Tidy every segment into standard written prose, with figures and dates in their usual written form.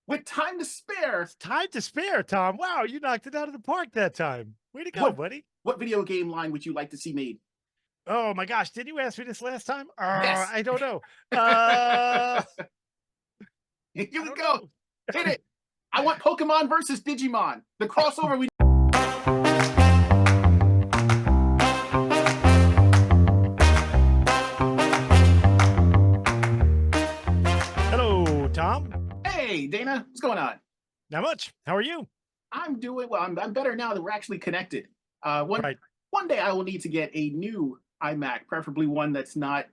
with time to spare. Time to spare, Tom. Wow, you knocked it out of the park that time. Way to go, What buddy. what video game line would you like to see made? Oh my gosh, did you ask me this last time? Yes. I don't know. Uh, Here I we don't go. know. Hit it. I want Pokemon versus Digimon. The crossover we Hello, Tom. Hey, Dana, what's going on? Not much. How are you? I'm doing well. I'm better now that we're actually connected. Uh, one Right. one day I will need to get a new iMac, preferably one that's not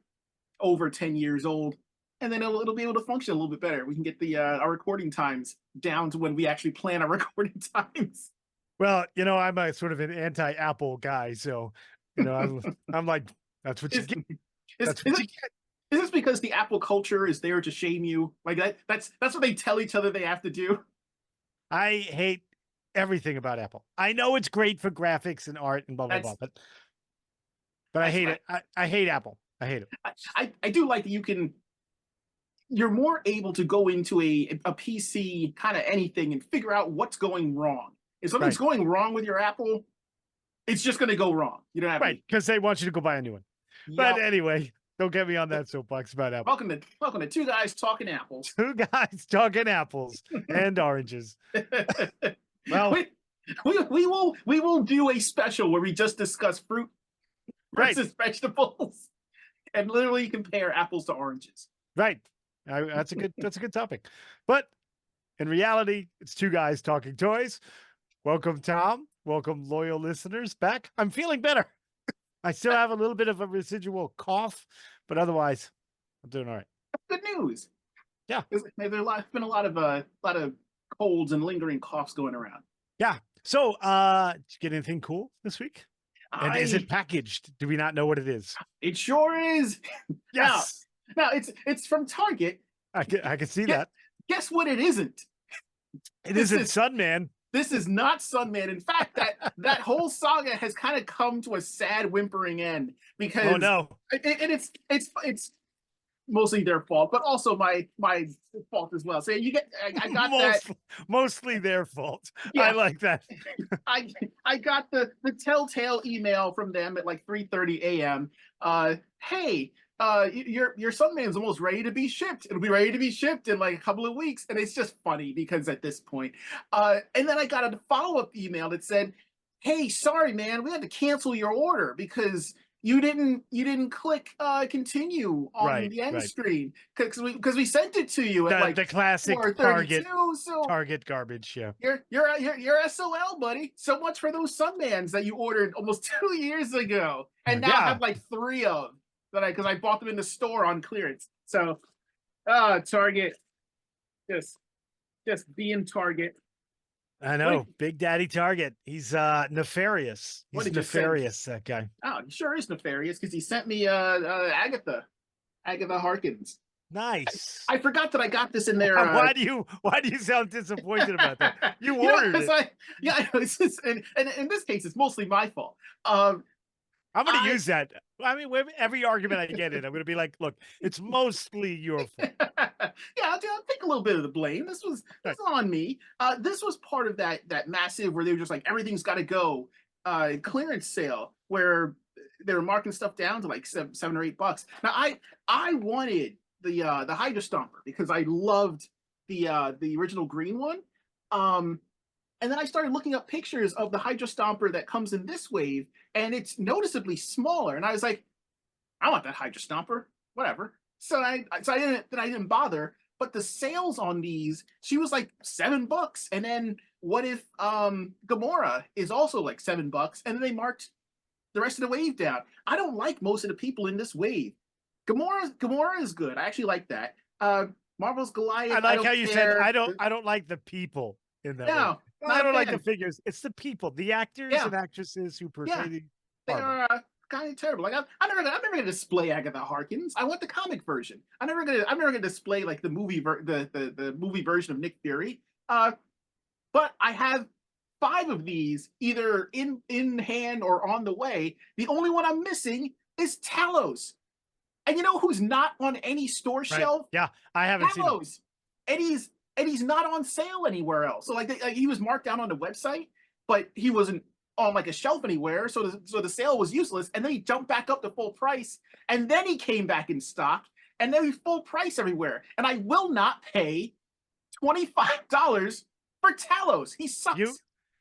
over 10 years old, and then it'll be able to function a little bit better. We can get the our recording times down to when we actually plan our recording times. Well, I'm a sort of an anti-Apple guy, so I'm like, that's what you Is get. is That's is what it you get. is this because the Apple culture is there to shame you? Like that's what they tell each other they have to do. I hate everything about Apple. I know it's great for graphics and art and blah blah blah, That's but I that's hate fine. it. I hate Apple. I hate it. I do like that you're more able to go into a PC kind of anything and figure out what's going wrong. If something's Right. going wrong with your Apple, it's just going to go wrong. You don't have Right. any. Because they want you to go buy a new one. But Yep. anyway, don't get me on that soapbox about Apple. Welcome to two guys talking apples. Two guys talking apples and oranges. Well, we, we will do a special where we just discuss fruit right, versus vegetables and literally compare apples to oranges. right. That's a good topic. But in reality, it's two guys talking toys. Welcome, Tom. Welcome, loyal listeners, back. I'm feeling better. I still have a little bit of a residual cough, but otherwise, I'm doing all right. Good news. Yeah. There's been a lot of colds and lingering coughs going around. Yeah. So, did you get anything cool this week? And is I it packaged? Do we not know what it is? It sure is. Now, Yes, it's from Target. I can see Guess, that. guess what? It isn't. It This isn't is Sunman. this is not Sunman. In fact, that whole saga has kind of come to a sad, whimpering end Oh because, no. and it's mostly their fault, but also my fault as well. So I got that. Mostly their fault. I Yeah, like that. I I got the telltale email from them at like 3:30 a.m. Hey, your Sunman's almost ready to be shipped. It'll be ready to be shipped in like a couple of weeks, and it's just funny because at this point, and then I got a follow-up email that said, "Hey, sorry, man, we had to cancel your order because." You didn't click continue on Right, the end right. screen because we sent it to you at The like the classic 4:32. So Target garbage. Yeah. you're SOL, buddy. So much for those Sunmans that you ordered almost 2 years ago, and now Yeah. have like three of that because I bought them in the store on clearance. So, Target, just being Target. I What know. Big Daddy Target. He's nefarious. what He's did you send? nefarious, that guy. Oh, he sure is nefarious because he sent me Agatha Harkins. Nice. I forgot that I got this in there. Why do you sound disappointed about that? You ordered Because it. it's just, and in this case, it's mostly my fault. Um, I'm going to I use that. I mean, with every argument I get in, I'm going to be like, look, it's mostly your fault. yeah, I'll take a little bit of the blame. This Right. was on me. This was part of that massive where they were just like everything's got to go clearance sale where they were marking stuff down to like $7 or $8. Now I wanted the Hydra Stomper because I loved the original green one. And then I started looking up pictures of the Hydra Stomper that comes in this wave, and it's noticeably smaller. And I was like, I want that Hydra Stomper, whatever. So I didn't bother. But the sales on these, she was like $7. And then what if Gamora is also like $7? And then they marked the rest of the wave down. I don't like most of the people in this wave. Gamora is good. I actually like that. Marvel's I Goliath, I like how don't you said care. I don't like the people in that way. No, I not a don't like the fan. figures. It's the people, the actors Yeah, and actresses who portray yeah. the They horrible. are kind of terrible. Like I'm never gonna display Agatha Harkins. I want the comic version. I'm never gonna display like the the movie version of Nick Fury. But I have five of these either in hand or on the way. The only one I'm missing is Talos. And you know who's not on any store Right. shelf? Yeah. I haven't seen them. Talos. And and he's not on sale anywhere else. So like he was marked down on the website, but he wasn't on like a shelf anywhere. So the sale was useless. And then he jumped back up to full price, and then he came back in stock, and then he's full price everywhere. And I will not pay $25 for Talos. He sucks.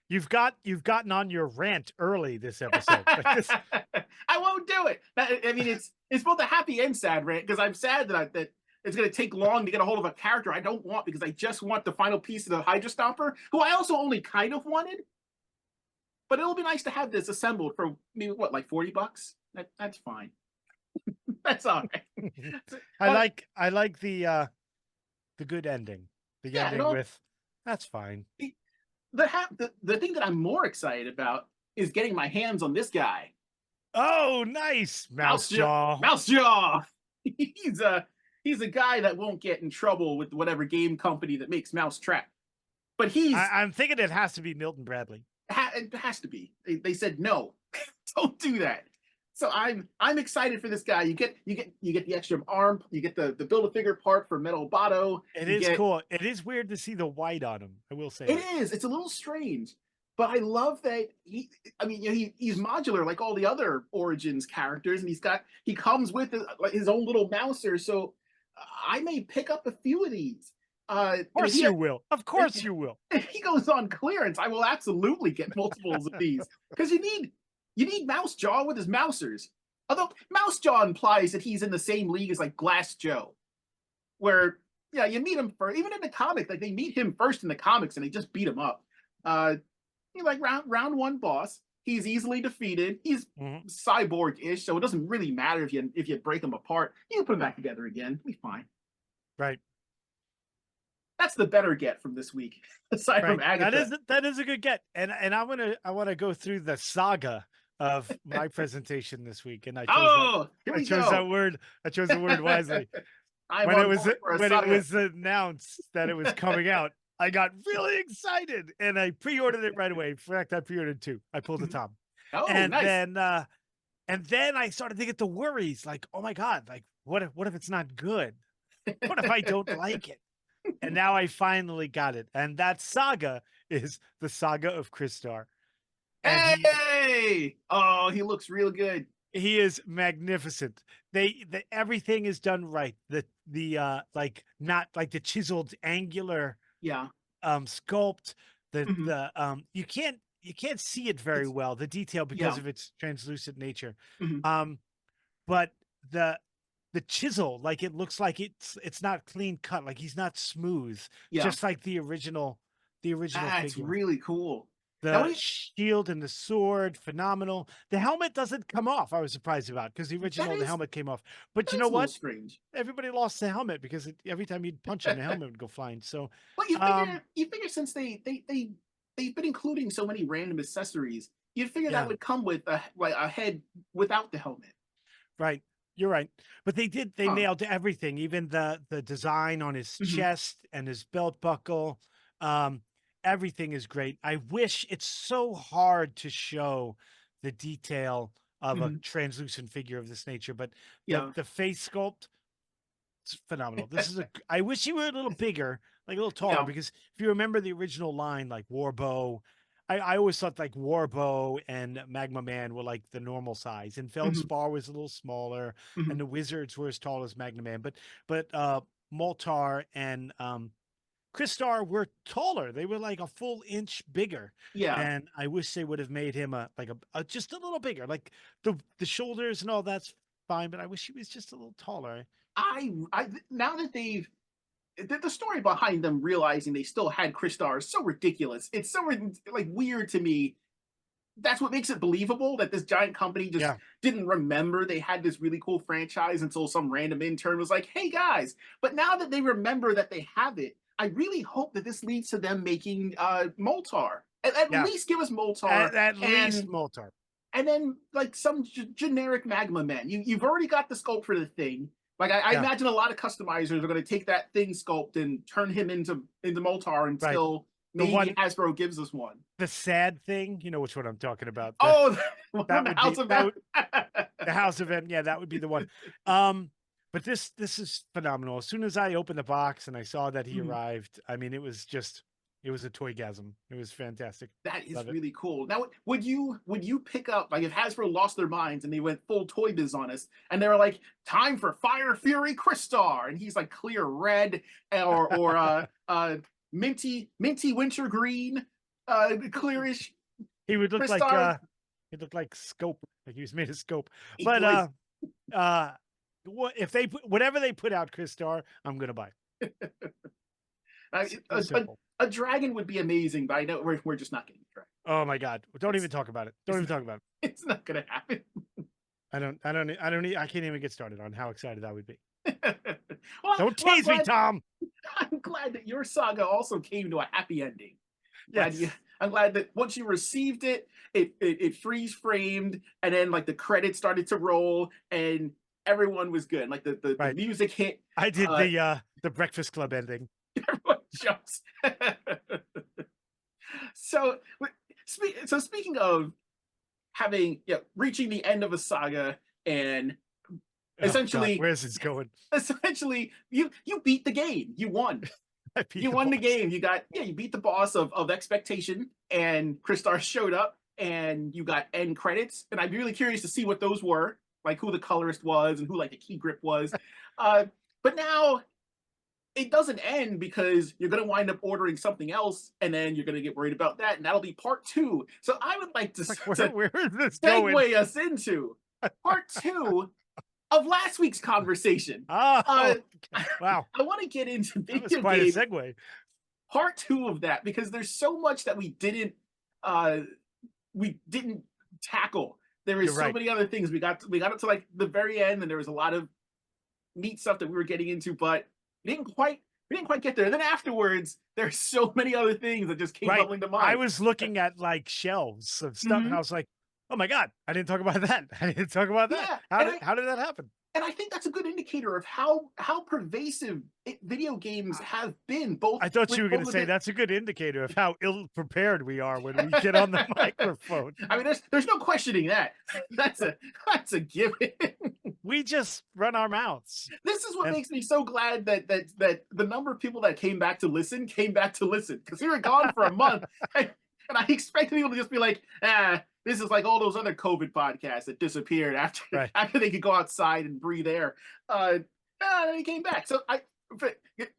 You've gotten on your rant early this episode. I won't do it. I mean, it's both a happy and sad rant, because I'm sad that it's going to take long to get a hold of a character I don't want, because I just want the final piece of the Hydra Stomper, who I also only kind of wanted. But it'll be nice to have this assembled for maybe what, like $40? That's fine. That's all right. I like the good ending. The ending with that's fine. The thing that I'm more excited about is getting my hands on this guy. Oh, nice. Mousejaw. Mousejaw. He's a guy that won't get in trouble with whatever game company that makes Mousetrap. But I'm thinking it has to be Milton Bradley. It has to be. They said no. Don't do that. So I'm excited for this guy. You get the extra arm. You get the Build-A-Figure part for Metal Bato. It is cool. It is weird to see the white on him. I will say it is. It's a little strange, but I love that he's modular like all the other Origins characters, and he comes with his own little mouser. So I may pick up a few of these. Of course you will. Of course you will. If he goes on clearance, I will absolutely get multiples of these, because you need Mousejaw with his mousers. Although Mousejaw implies that he's in the same league as like Glass Joe, where you meet him first. Even in the comic, like they meet him first in the comics and they just beat him up. Like round one boss, he's easily defeated. He's cyborg-ish, so it doesn't really matter if you break him apart. You can put him back together again. It'll be fine. Right. That's the better get from this week, aside from Agatha. That is a good get, and I want to go through the saga of my presentation this week, and I chose that word. I chose the word wisely. When it was announced that it was coming out, I got really excited, and I pre-ordered it right away. In fact, I pre-ordered 2. I pulled the Tom. Nice. And then I started to get the worries, like, oh my god, like what if it's not good? What if I don't like it? And now I finally got it. And that saga is the saga of Crystar. And he looks real good. He is magnificent. Everything is done right. The like not like the chiseled angular sculpt. You can't see it very well, the detail, because of its translucent nature. But the chisel, like it looks like it's not clean cut, like he's not smooth, just like the original That's figure. really cool. The shield and the sword, phenomenal. The helmet doesn't come off. I was surprised about, because the original the helmet came off. But you know what? Strange. Everybody lost the helmet because every time you'd punch him, the helmet would go flying. So, well, you figure since they've been including so many random accessories, you'd figure that would come with a head without the helmet. Right. You're right. But they nailed everything, even the design on his chest and his belt buckle. Everything is great. I wish it's so hard to show the detail of a translucent figure of this nature, but the face sculpt, it's phenomenal. I wish he were a little bigger, like a little taller, because if you remember the original line, like Warbow, I always thought like Warbow and Magma Man were like the normal size, and Feldspar was a little smaller, and the Wizards were as tall as Magma Man, but Moltar and Crystar were taller. They were like a full inch bigger. And I wish they would have made him just a little bigger. Like the shoulders and all that's fine, but I wish he was just a little taller. Now that the story behind them realizing they still had Crystar is so ridiculous. It's so like weird to me. That's what makes it believable that this giant company just didn't remember they had this really cool franchise until some random intern was like, "Hey guys!" But now that they remember that they have it, I really hope that this leads to them making Moltar. At least give us Moltar. At least Moltar. And then like some generic Magma Men. You've already got the sculpt for the thing. Like I imagine a lot of customizers are going to take that thing sculpt and turn him into Moltar until maybe Hasbro gives us one. The sad thing, you know which one I'm talking about. The House of M. The House of M. Yeah, that would be the one. But this is phenomenal. As soon as I opened the box and I saw that he Mhm. arrived, I mean, it was a toygasm. It was fantastic. That is Love it. really cool. Now, would you pick up, like, if Hasbro lost their minds and they went full Toy Biz on us, and they were like, "Time for Fire Fury Crystar," and he's like clear red, or minty wintergreen, clearish He would look like Crystar. he'd look like Scope, like he was made of Scope. He But would. what if they put whatever they put out, Chris Star, I'm gonna buy. A, Simple. a dragon would be amazing, but I know we're just not getting a dragon. Oh my God! Don't It's even talk about it. Don't it's even talk about it. it's not gonna happen. I can't even get started on how excited I would be. well, Don't well, tease me, Tom. I'm glad that your saga also came to a happy ending. Glad Yes. you, I'm glad that once you received it, it freeze framed, and then like the credits started to roll, and everyone was good. Like the Right. music hit. I did Uh, the Breakfast Club ending. everyone jumps. so, speaking of having, reaching the end of a saga, and Oh God, essentially where's this going? you beat the game. You won. I beat You the won the boss. game. You beat the boss of expectation, and Crystar showed up, and you got end credits. And I'd be really curious to see what those were, like who the colorist was and who like the key grip was. Uh, but now it doesn't end, because you're going to wind up ordering something else, and then you're going to get worried about that, and that'll be part two. So I would like to, Like to where is this going? segue us into part two of last week's conversation. Oh, Uh, okay. Wow, I want to get into that was video quite a games segue. part two of that, because there's so much that uh we didn't tackle. There You're is so right. many other things. We got up to like the very end, and there was a lot of neat stuff that we were getting into, but we didn't quite get there. And then afterwards, there's so many other things that just came Right. bubbling to I mind. was looking at like shelves of stuff, and I Mhm. was like, "Oh my God, I didn't talk about that. I didn't talk about that. Yeah, How did that happen?" and I think that's a good indicator of how pervasive video games have been, both I thought with you were going both to with say it. that's a good indicator of how ill prepared we are when we get on the microphone. I mean, there's no questioning that. That's a given. We just run our mouths. This is what And makes me so glad that the number of people that came back to listen, because we were gone for a month, and I expected people to just be like, this is like all those other COVID podcasts that disappeared after right. after they could go outside and breathe air. And they came back. So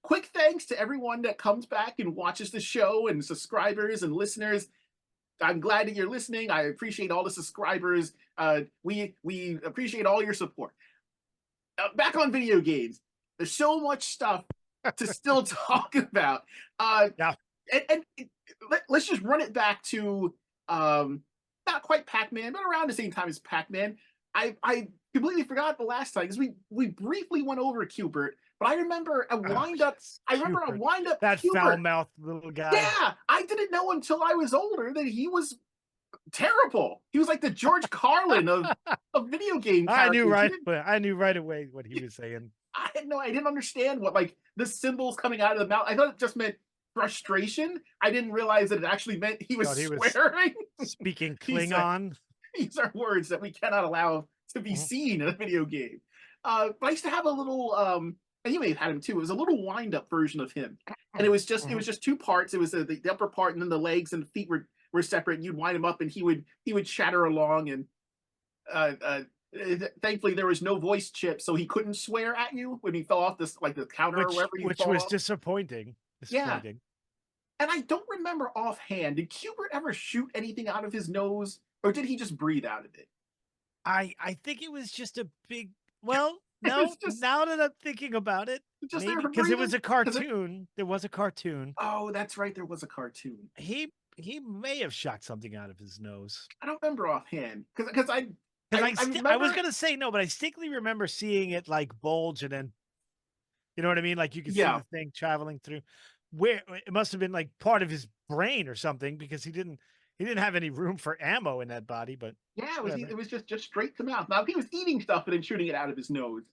quick thanks to everyone that comes back and watches the show, and subscribers and listeners. I'm glad that you're listening. I appreciate all the subscribers. We appreciate all your support. Back on video games. There's so much stuff to still talk about. Yeah. And let's just run it back to not quite Pac-Man, but around the same time as Pac-Man. I completely forgot the last time, because we briefly went over Cubert, but I remember a Oh, wind up. yes. I remember a Cupid. wind up That Cubert. foul-mouthed little guy. Yeah, I didn't know until I was older that he was terrible. He was like the George Carlin of video game characters. I knew right away what he was saying. I didn't understand what, like, the symbols coming out of the mouth. I thought it just meant frustration. I didn't realize that it actually meant he was Thought he was swearing. speaking These Klingon. these are words that we cannot allow to be seen in a video game. But I used to have a little, and you may have had him too. It was a little wind-up version of him, and it was just two parts. It was the upper part, and then the legs and the feet were separate. And you'd wind him up, and he would chatter along, and thankfully there was no voice chip, so he couldn't swear at you when he fell off this, like, the counter or wherever he Which fall was off. disappointing. Yeah. Disappointing. And I don't remember offhand, did Cubert ever shoot anything out of his nose, or did he just breathe out of it? I think it was just a big. Well, It no. was just Now that I'm thinking about it, just there maybe for because it breathing. was a cartoon. There was a cartoon. Oh, that's right. There was a cartoon. He may have shot something out of his nose. I don't remember offhand, because I Because I was remember. gonna say no, but I distinctly remember seeing it like bulge, and then you know what I mean. Like you could see Yeah, the thing traveling through. Where it must have been like part of his brain or something, because he didn't have any room for ammo in that body. But yeah. whatever. It was just straight to mouth. Now, if he was eating stuff and then shooting it out of his nose,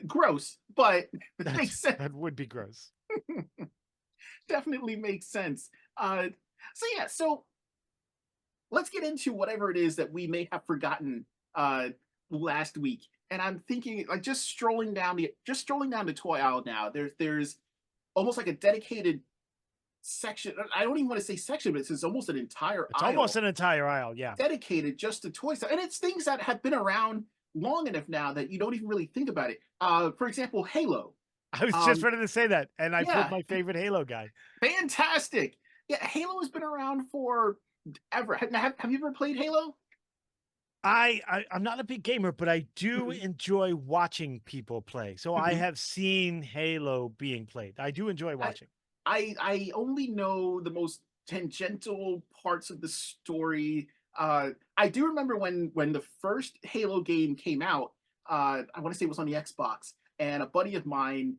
gross, but it makes sense. That would be gross. Definitely makes sense. So let's get into whatever it is that we may have forgotten last week. and I'm thinking like just strolling down the toy aisle now. There's almost like a dedicated section. I don't even want to say section, but it's almost an entire It's almost aisle an entire aisle. Yeah. dedicated just to toy stuff, and it's things that have been around long enough now that you don't even really think about it. For example, Halo. I was just Um, ready to say that, and I pulled yeah, my favorite Halo guy. fantastic. Yeah, Halo has been around for ever. Have you ever played Halo? I'm not a big gamer, but I do Mhm, enjoy watching people play. So I mhm. have seen Halo being played. I do enjoy I, watching. I only know the most tangential parts of the story. I do remember when the first Halo game came out. I want to say it was on the Xbox, and a buddy of mine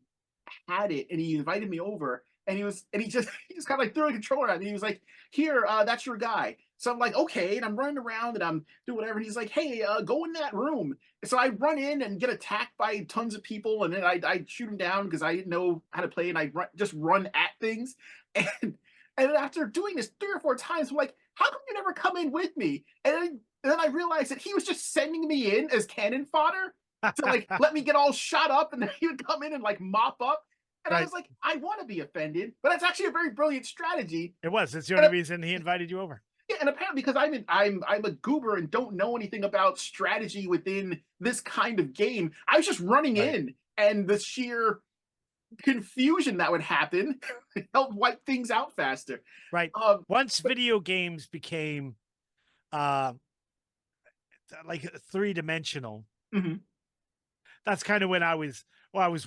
had it, and he invited me over, and he just he just kind of like threw a controller at me. He was like, "Here, that's your guy." So I'm like, "Okay," and I'm running around and I'm doing whatever. And he's like, "Hey, go in that room." And so I run in and get attacked by tons of people, and then I shoot them down because I didn't know how to play, and just run at things, and and then after doing this 3 or 4 times, I'm like, "How come you never come in with me?" And then I realized that he was just sending me in as cannon fodder to like let me get all shot up, and then he would come in and like mop up. And I Right. was like, I want to be offended, but that's actually a very brilliant strategy. It was. It's the And only reason he invited you over. yeah, and apparently because I'm a goober and don't know anything about strategy within this kind of game, I was just running Right. in, and the sheer confusion that would happen helped wipe things out faster. Right. Um, Once but video games became uh like three-dimensional, mhm, that's kind of when I was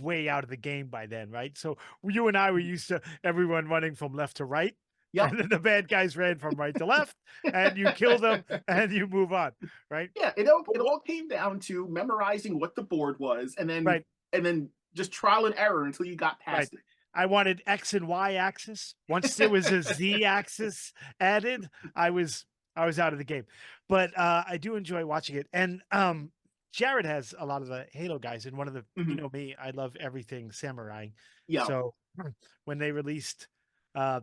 way out of the game by then, right? So you and I were used to everyone running from left to right, yep. and then the bad guys ran from right to left, and you kill them and you move on, right? Yeah, it all But came down to memorizing what the board was, right, and then just trial and error until you got right. past it. I wanted X and Y axis. Once there was a Z axis added, I was I was out of the game. But I do enjoy watching it. And Jared has a lot of the Halo guys, and one of the, you Mhm. know me, I love everything samurai. Yeah. So when they released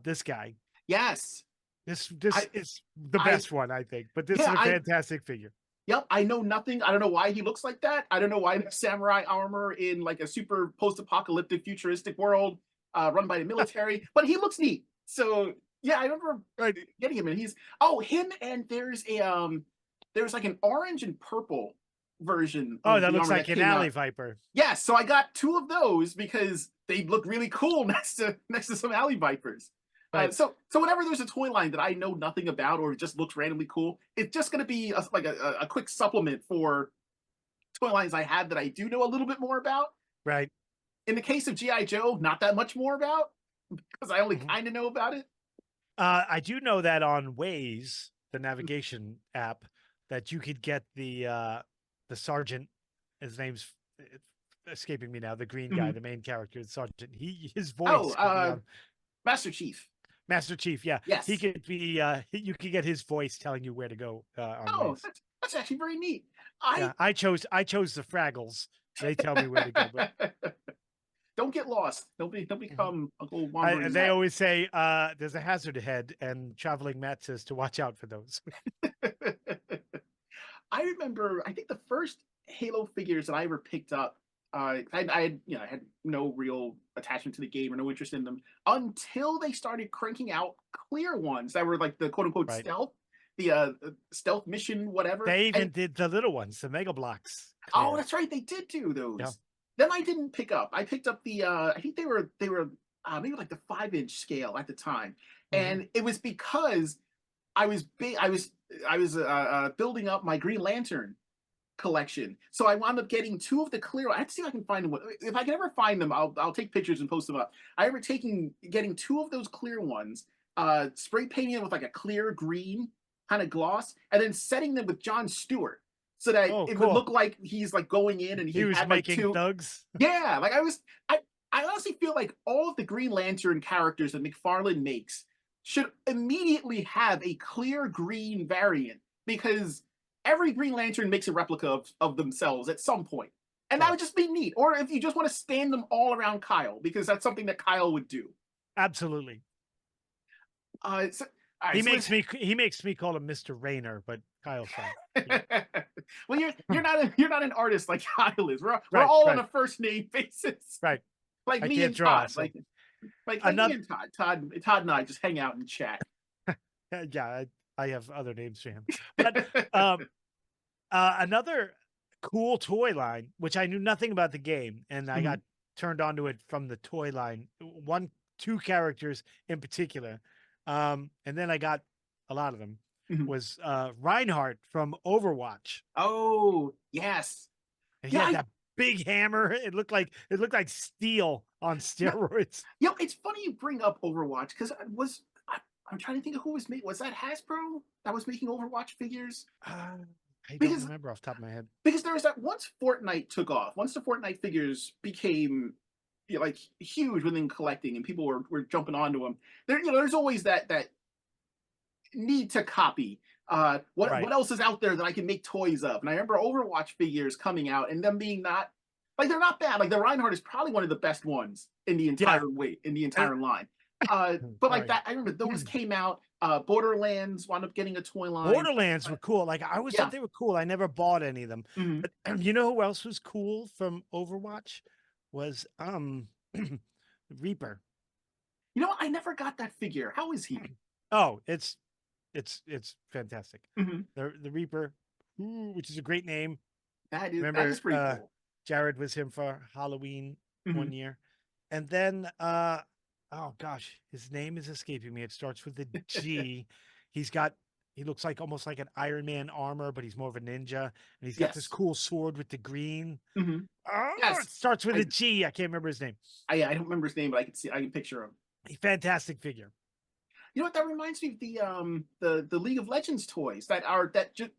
this guy, Yes. this I is the I best one, I think. But this is yeah, a I fantastic figure. yep, I know nothing. I don't know why he looks like that. I don't know why the samurai armor in like a super post-apocalyptic futuristic world run by the military, but he looks neat. So yeah, I remember Right. getting him, and him, and there's like an orange and purple version Oh, of that the looks armor like that an came alley out. viper. Yes, so I got two of those because they look really cool next to some alley vipers. Right. So whenever there's a toy line that I know nothing about or it just looks randomly cool, it's just going to be like a quick supplement for toy lines I have that I do know a little bit more about. Right. In the case of GI Joe, not that much more about because I only Mhm. kind of know about it. I do know that on Waze, the navigation app, that you could get the sergeant. His name's escaping me now. The green guy, Mhm. the main character, the sergeant. His Oh, voice could be on Master Chief. Master Chief. Yeah, he Yes. could be. You could get his voice telling you where to go on Oh, Waze. that's actually very neat. I Yeah, I chose the Fraggles. They tell me where to go, but don't get lost. Don't Mhm. become Uncle Wandering They Matt. always say there's a hazard ahead, and traveling Matt says to watch out for those. I remember, I think the first Halo figures that I ever picked up, I had, I had no real attachment to the game or no interest in them until they started cranking out clear ones that were like the quote unquote Right. stealth, the stealth mission, whatever. They And even did the little ones, the Mega Blocks oh, clear. that's right, they did do Yeah. those. Then I didn't pick up. I picked up the, I think they were maybe like the 5 inch scale at the time, Mhm. and it was because I was big. I was building up my Green Lantern collection. So I wound up getting two of the clear. I have to see if I can find them. If I can ever find them, I'll take pictures and post them up. I remember getting two of those clear ones, spray painting them with like a clear green kind of gloss, and then setting them with John Stewart so that Oh, it would cool. look like he's like going in and He he was had like making two. thugs. Yeah, like I honestly feel like all of the Green Lantern characters that McFarlane makes should immediately have a clear green variant because every Green Lantern makes a replica of themselves at some point. And that Right. would just be neat. Or if you just want to stand them all around Kyle, because that's something that Kyle would do. Absolutely. So, all right, so He makes me call him Mr. Rayner, but Kyle's fine. Yeah. Well, you're not an artist like Kyle is. We're Right, all on right, a first name basis, right. like I me can't and draw, Todd. so Like me another. and Todd. Todd and I just hang out and chat. Yeah, I have other names for him, but another cool toy line, which I knew nothing about the game, and I Mhm, got turned onto it from the toy line. Two characters in particular, and then I got a lot of them. mhm. Was Reinhardt from Overwatch, Oh yes, and he yeah. had that big hammer. It looked like steel on No, steroids. it's funny you bring up Overwatch because I'm trying to think of who was making. Was that Hasbro that was making Overwatch figures? I don't Because remember off the top of my head. there was that once Fortnite took off, once the Fortnite figures became like huge within collecting, and people were jumping onto them. There's always that need to copy. What Right. else is out there that I can make toys of? And I remember Overwatch figures coming out and them being not like they're not bad. Like the Reinhardt is probably one of the best ones in the Yeah. entire in the uh, entire line. But like Sorry. that, I remember those came out. Borderlands wound up getting a toy line. Borderlands were cool. Like I always thought Yeah. they were cool. I never bought any of them. Mhm. But you know who else was cool from Overwatch? Was Reaper. You know what? I never got that figure. How is he? Oh, it's fantastic. Mhm. The Reaper, which is a great name. That Remember is pretty cool. Jared was him for Halloween one Mhm. year. And then oh gosh, his name is escaping me. It starts with a G. He's got he looks like almost like an Iron Man armor, but he's more of a ninja. And he's got this Yes. cool sword with the green. Mhm. Oh, it Yes. starts with I, a G. I can't remember his name. I don't remember his name, but I can picture him. A fantastic figure. You know what that reminds me of the League of Legends toys that just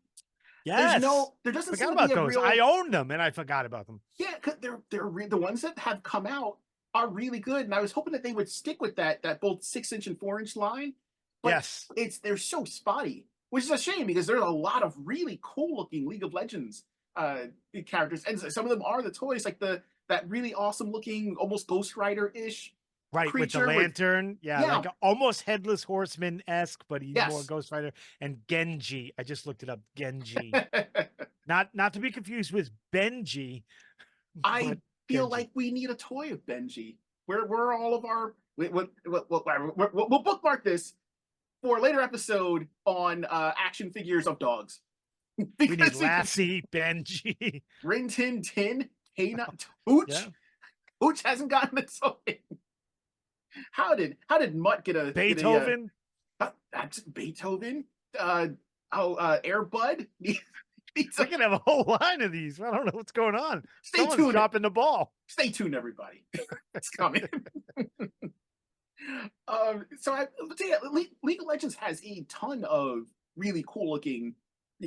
Yes. there doesn't seem Forgot to be about a those. I real owned them and I forgot about them. yeah, 'cause the ones that have come out are really good, and I was hoping that they would stick with that both 6-inch and 4-inch line, but Yes. they're so spotty, which is a shame because there's a lot of really cool looking League of Legends characters, and some of them are the toys, like that really awesome looking almost Ghost Rider ish Right, with the creature with lantern. Yeah, yeah like a almost headless horseman-esque, but he's more yes. Ghost Rider. And Genji. I just looked it up. Genji. Not to be confused with Benji, but I feel Genji. like we need a toy of Benji. We're all of our we'll bookmark this for a later episode on action figures of dogs We need because Lassie, Benji. Rin Tin Tin, Kana, Yeah. Hooch hasn't gotten a toy. How did Mutt get a Beethoven. that's Beethoven? Air Bud needs We can have a whole line of these. I don't know what's going on. stay Someone's tuned. dropping the ball. Stay tuned, everybody. It's coming. But yeah, League of Legends has a ton of really cool looking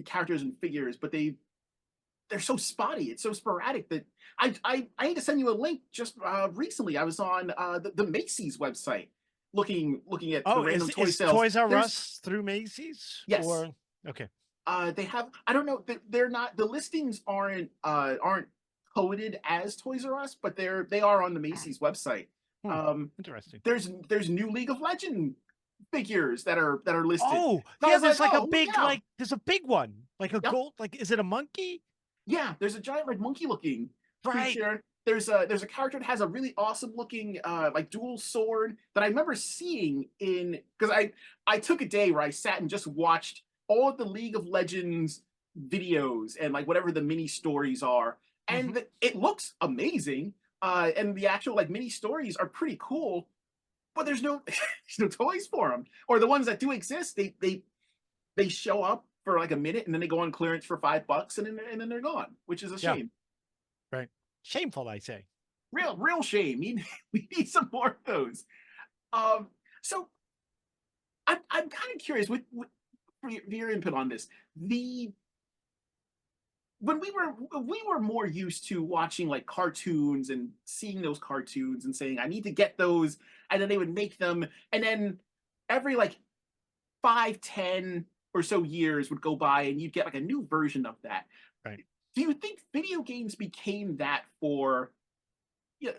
characters and figures, but they're so spotty. It's so sporadic that I need to send you a link. Just recently, I was on the Macy's website looking at the Oh, random toy is sales. Toys R There's Us through Macy's? yes, Or okay. they have. I don't know. They're not. The listings aren't coded as Toys R Us, but they are on the Macy's website. Hmm, Um, interesting. there's new League of Legend figures that are listed. Oh, And I yeah, was like, there's like a oh big, yeah, there's a big one, like a yep, gold, like, is it a monkey? yeah. There's a giant like monkey looking Right. creature. There's a character that has a really awesome looking like dual sword that I remember seeing in because I took a day where I sat and just watched all of the League of Legends videos and like whatever the mini stories are, Hmm. and it looks amazing. And the actual like mini stories are pretty cool, but there's no there's no toys for them, or the ones that do exist they show up for like a minute and then they go on clearance for $5 and then they're gone, which is a Yeah, shame. right. Shameful, I say. Real shame. We need some more of those. Um, so I'm kind of curious for your input on this. The when we were more used to watching like cartoons and seeing those cartoons and saying I need to get those, and then they would make them, and then every like 5, 10 or so years would go by and you'd get like a new version of that. Right. Do you think video games became that for yeah,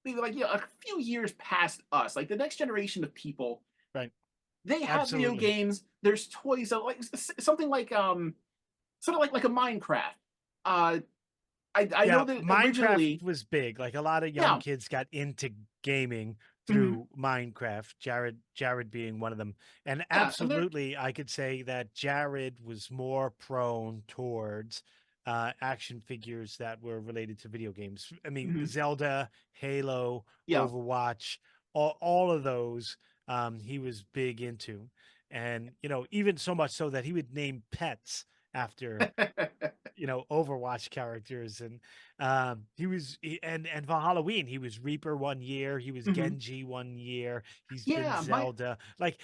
maybe like a few years past us, like the next generation of people? Right. They have video Absolutely. games. There's toys, like something like sort of like a Minecraft. Uh, I Yeah, know that Minecraft originally, was big. Like a lot of young yeah, kids got into gaming mhm, through Minecraft. Jared being one of them. And yeah, and they're absolutely I could say that Jared was more prone towards action figures that were related to video games. I mean, mhm, Zelda, Halo, yeah. Overwatch, all of those he was big into. And even so much so that he would name pets after Overwatch characters. And and for Halloween he was Reaper one year, he was Mhm. Genji one year, he's been Yeah, my Zelda. Like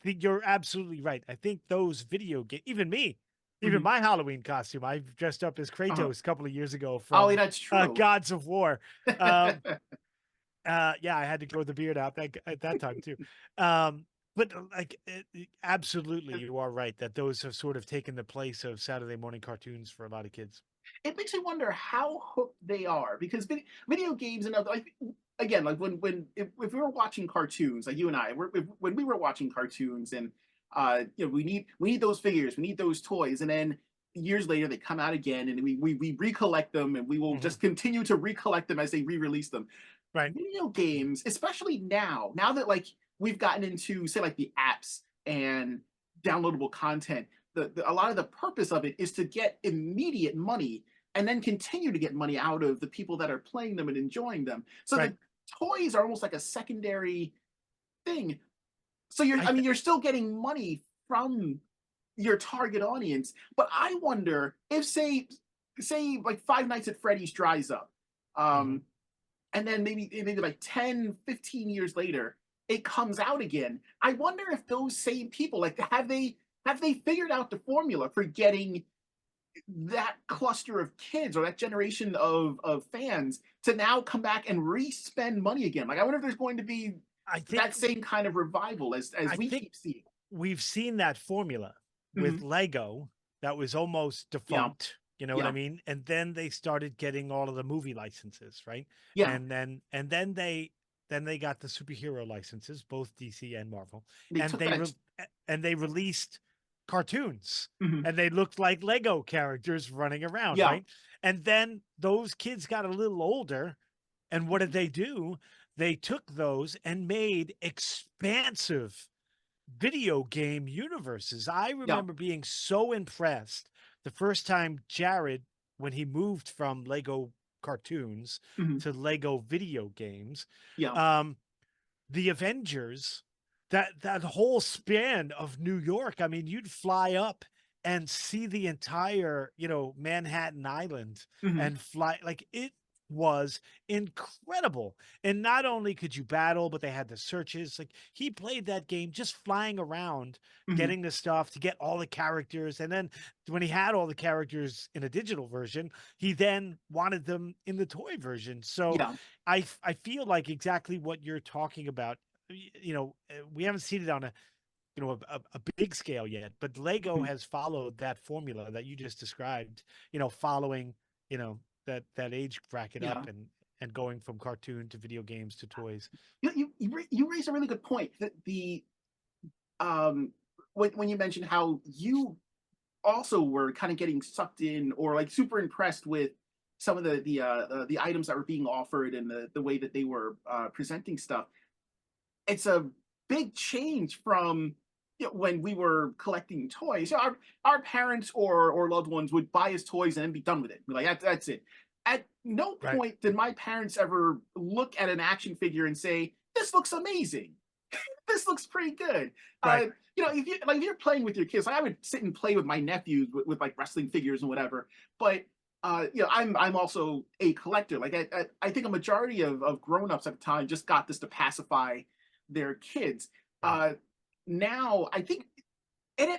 you're absolutely right. I think those video game, even mhm, my Halloween costume, I dressed up as uh-huh. Kratos a couple of years ago Oh, yeah, from that's true. Gods of War. um yeah, I had to grow the beard out at that time too. But like, absolutely, you are right that those have sort of taken the place of Saturday morning cartoons for a lot of kids. It makes me wonder how hooked they are because video games and other like again like when if we were watching cartoons like you and I when we were watching cartoons and we need those figures, we need those toys, and then years later they come out again and we recollect them and we will Mhm. just continue to recollect them as they re-release them. Right, Video games, especially now that like we've gotten into say like the apps and downloadable content, a lot of the purpose of it is to get immediate money and then continue to get money out of the people that are playing them and enjoying them. So right. the toys are almost like a secondary thing. So you're, I I mean, th- you're still getting money from your target audience, but I wonder if say like Five Nights at Freddy's dries up, Mhm. um, and then maybe like 10, 15 years later it comes out again. I wonder if those same people like have they figured out the formula for getting that cluster of kids or that generation of fans to now come back and re-spend money again. Like I wonder if there's going to be I think that same kind of revival as I we think keep seeing. we've seen that formula with Mhm. Lego that was almost Yeah, defunct, you know what I yeah, mean? And then they started getting all of the movie licenses, right? yeah. And then they got the superhero licenses, both DC and Marvel, They and took they that. re- and they released cartoons, Mhm. and they looked like Lego characters running around, Yeah, right? And then those kids got a little older, and what did they do? They took those and made expansive video game universes. I yeah, remember being so impressed the first time Jared, when he moved from Lego cartoons mhm, to Lego video games, yeah, um, the Avengers, that whole span of New York. I mean, you'd fly up and see the entire, Manhattan Island mhm, and fly like it was incredible. And not only could you battle, but they had the searches. Like he played that game just flying around, mhm. getting the stuff to get all the characters. And then when he had all the characters in a digital version, he then wanted them in the toy version. So Yeah, I feel like exactly what you're talking about. We haven't seen it on a big scale yet, but Lego mhm, has followed that formula that you just described. Following that age bracket up yeah. and going from cartoon to video games to toys. You raise a really good point. That the um when you mentioned how you also were kind of getting sucked in or like super impressed with some of the items that were being offered and the way that they were presenting stuff. It's a big change from when we were collecting toys. Our parents or loved ones would buy us toys and then be done with it. Be like that's it. At no Right. point did my parents ever look at an action figure and say, "This looks amazing. This looks pretty good." Right. Uh, if you're playing with your kids, like I would sit and play with my nephews with like wrestling figures and whatever. But I'm also a collector. Like I think a majority of grown-ups at the time just got this to pacify their kids. Right. Uh, Now I think, and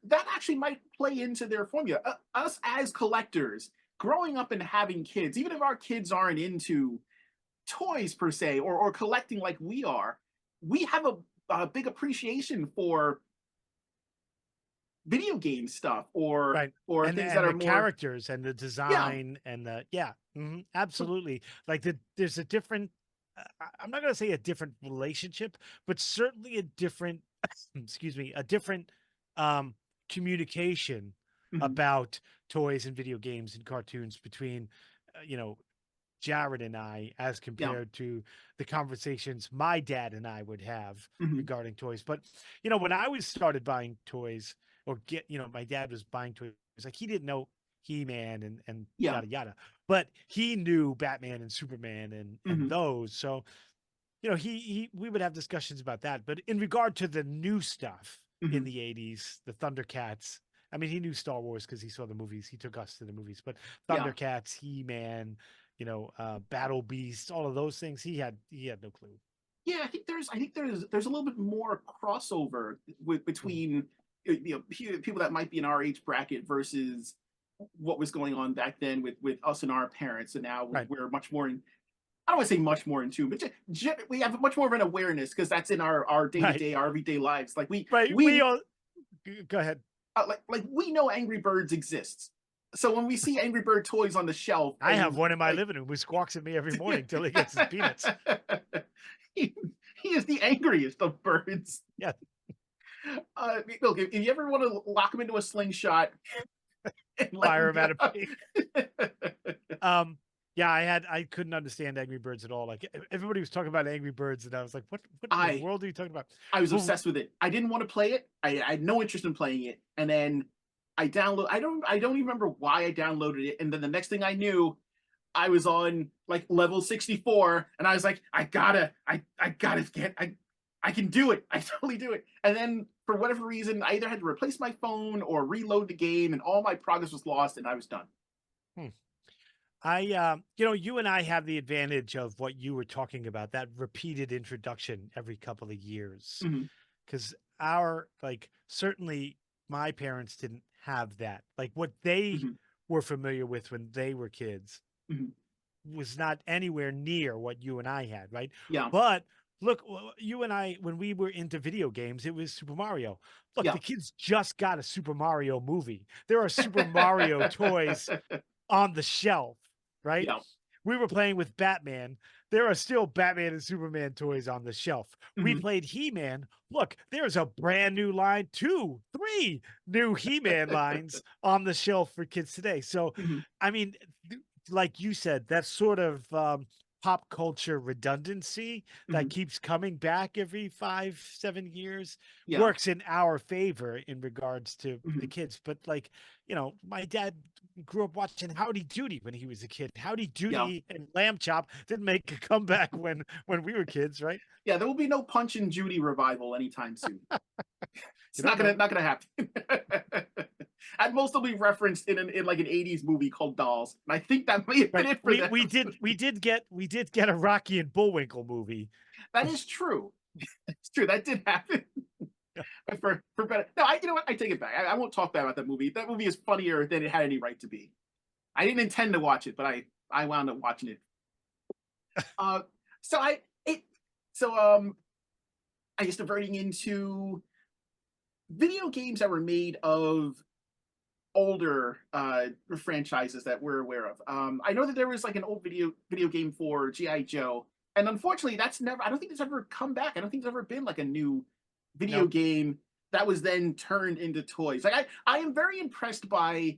that actually might play into their formula. Us as collectors, growing up and having kids, even if our kids aren't into toys per se or collecting like we are, we have a big appreciation for video game stuff Right. or And things that and are the more characters and the yeah. design and absolutely. Like there's a different I'm not going to say a different relationship, but certainly a different excuse me, a different um communication about toys and video games and cartoons between, Jared and I, as Yeah. compared to the conversations my dad and I would have Hmm. regarding toys. But, when I was started buying toys or my dad was buying toys, like he didn't know He-Man and Yeah. yada, yada, but he knew Batman and Superman and Hmm. those. So, we would have discussions about that. But in regard to the new stuff in Hmm. the 80s, the Thundercats, I mean, he knew Star Wars because he saw the movies. He took us to the movies, but Yeah. Thundercats, He-Man, Battle Beast, all of those things, he had no clue. Yeah, I think there's a little bit more crossover Mhm. between people that might be in our age bracket versus what was going on back then with us and our parents, and now Right. we're much more in. I don't want to say much more in tune, but we have much more of an awareness because that's in our day to Right. day, our everyday lives. Like we Right. We we all go ahead. like we know Angry Birds exists. So when we see Angry Bird toys on the shelf, I have and one in my like living room who squawks at me every morning till he gets his peanuts. he, he is the angriest of birds. Yeah. Look, if you ever want to lock him into a slingshot and let Fire him him out of go. pay. Yeah, I couldn't understand Angry Birds at all. Like everybody was talking about Angry Birds, and I was like, what in the I world are you talking about? I was Well, obsessed with it. I didn't want to play it. I had no interest in playing it. And then I don't even remember why I downloaded it. And then the next thing I knew, I was on like level 64 and I was like, I gotta get I can do it. I totally do it. And then for whatever reason, I either had to replace my phone or reload the game and all my progress was lost and I was done. hmm. You and I have the advantage of what you were talking about, that repeated introduction every couple of years. Hmm. Because certainly my parents didn't have that. Like what they Hmm. were familiar with when they were kids Hmm. was not anywhere near what you and I had, right? Yeah. But look, you and I, when we were into video games, it was Super Mario. Look, Yeah. the kids just got a Super Mario movie. There are Super Mario toys on the shelf, right? Yeah. We were playing with Batman. There are still Batman and Superman toys on the shelf. We Hmm. played He-Man. Look, there's a brand new line, 2, 3 new He-Man lines on the shelf for kids today. So, Hmm. I mean, like you said, that sort of pop culture redundancy that Hmm. keeps coming back every 5, 7 years Yeah. works in our favor in regards to the Hmm. kids. But my dad grew up watching Howdy Doody when he was a kid. Howdy Yeah. Doody and Lamb Chop didn't make a comeback when we were kids, right? Yeah. There will be no Punch and Judy revival anytime soon. You It's don't know. not gonna happen. At most, it'll be referenced in like an '80s movie called Dolls, and I think that may have been Right. it for We them. we did we did get we did get a Rocky and Bullwinkle movie. That is true. It's true. That did happen. But for better. No, you know what? I take it back. I won't talk bad about that movie. That movie is funnier than it had any right to be. I didn't intend to watch it, but I wound up watching it. Uh, so I it so I guess diverting into video games that were made of older franchises that we're aware of. I know that there was like an old video game for GI Joe, and unfortunately, that's never. I don't think it's ever come back. I don't think there's ever been like a new video No. game that was then turned into toys. Like I am very impressed by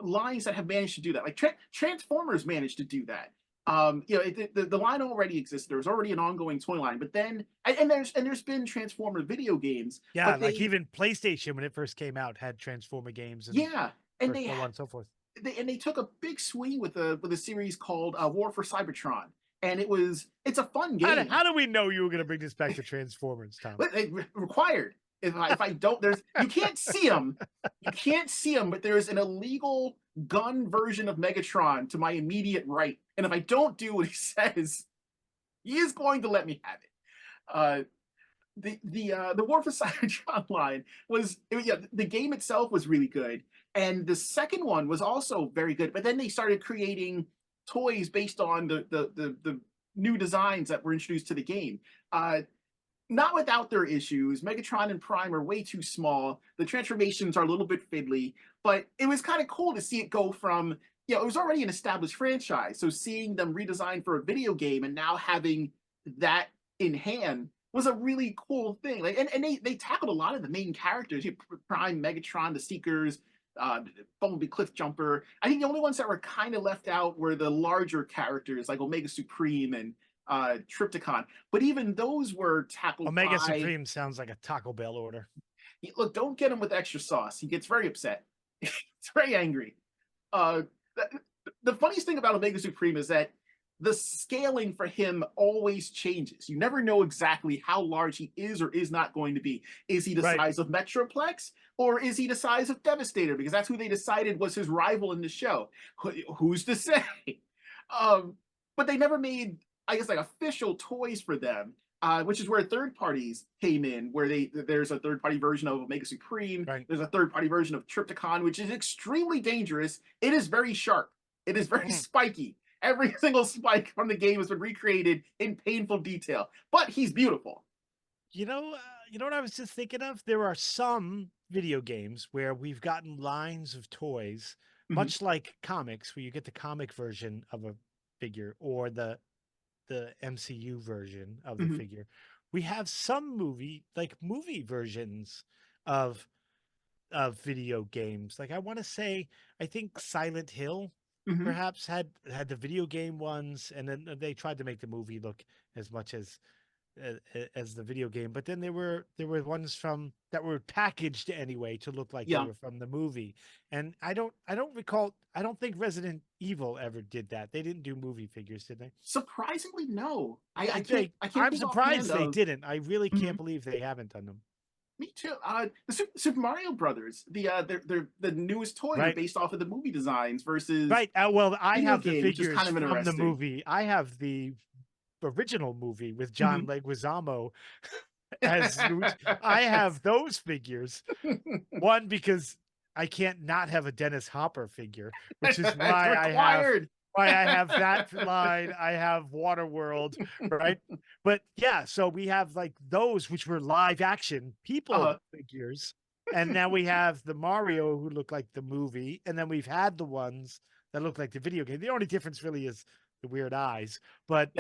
lines that have managed to do that. Like Transformers managed to do that. The line already existed. There was already an ongoing toy line, but then there's been Transformer video games, Yeah, but like they even PlayStation when it first came out had Transformer games and yeah, and or so on and so forth. they took a big swing with a series called War for Cybertron, and it's a fun game. How do we know you were going to bring this back to Transformers, Tom? But required. If I don't, there's you can't see them, but there's an illegal gun version of Megatron to my immediate right, and if I don't do what he says, he is going to let me have it. Uh, the War for Cybertron line yeah, the game itself was really good, and the second one was also very good. But then they started creating toys based on the new designs that were introduced to the game. Not without their issues. Megatron and Prime are way too small. The transformations are a little bit fiddly, but it was kind of cool to see it go from, it was already an established franchise. So seeing them redesigned for a video game and now having that in hand was a really cool thing. Like, and they tackled a lot of the main characters. You know, Prime, Megatron, the Seekers, Bumblebee, Cliffjumper. I think the only ones that were kind of left out were the larger characters like Omega Supreme and Trypticon. But even those were tackled Omega by. Supreme sounds like a Taco Bell order. Look, don't get him with extra sauce. He gets very upset. He's very angry. Uh, the funniest thing about Omega Supreme is that the scaling for him always changes. You never know exactly how large he is or is not going to be. Is he the size of Metroplex, or is he the size of Devastator? Because that's who they decided was his rival in the show. Who's to say? But they never made, I guess, like official toys for them. Which is where third parties came in, where there's a third party version of Omega Supreme. Right. There's a third party version of Trypticon, which is extremely dangerous. It is very sharp. It is very spiky. Every single spike from the game has been recreated in painful detail, but he's beautiful. You know what I was just thinking of? There are some video games where we've gotten lines of toys, much like comics, where you get the comic version of a figure or the MCU version of the figure. We have some movie versions of video games. Like I want to say, I think Silent Hill perhaps had the video game ones, and then they tried to make the movie look as much as the video game. But then there were ones that were packaged anyway to look like they were from the movie. And I don't recall. I don't think Resident Evil ever did that. They didn't do movie figures, did they? Surprisingly, no. I'm surprised they didn't. I really can't believe they haven't done them. Me too. The Super Mario Brothers, the newest toy based off of the movie designs versus Well, I have the figures kind of from the movie. I have the original movie with John Leguizamo as I have those figers. One, because I can't not have a Dennis Hopper figure, which is why I have that line. I have Waterworld, right? But yeah, so we have like those which were live action people figures, and now we have the Mario who look like the movie, and then we've had the ones that look like the video game. The only difference really is the weird eyes, but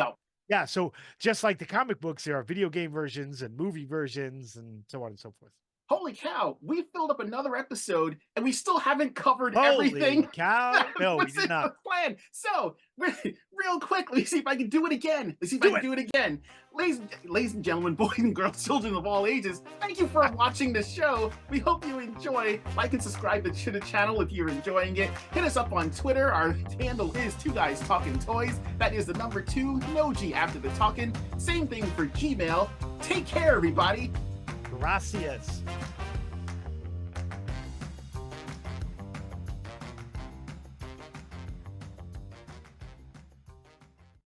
yeah. So just like the comic books, there are video game versions and movie versions, and so on and so forth. Holy cow, we filled up another episode and we still haven't covered everything. Holy cow. No, we did not. Plan. So, real quick, let me see if I can do it again. Ladies and gentlemen, boys and girls, children of all ages, thank you for watching the show. We hope you enjoy. Like and subscribe to the channel if you're enjoying it. Hit us up on Twitter. Our handle is 2 Guys Talking Toys. That is the number 2, no G after the talking. Same thing for Gmail. Take care, everybody. Gracias.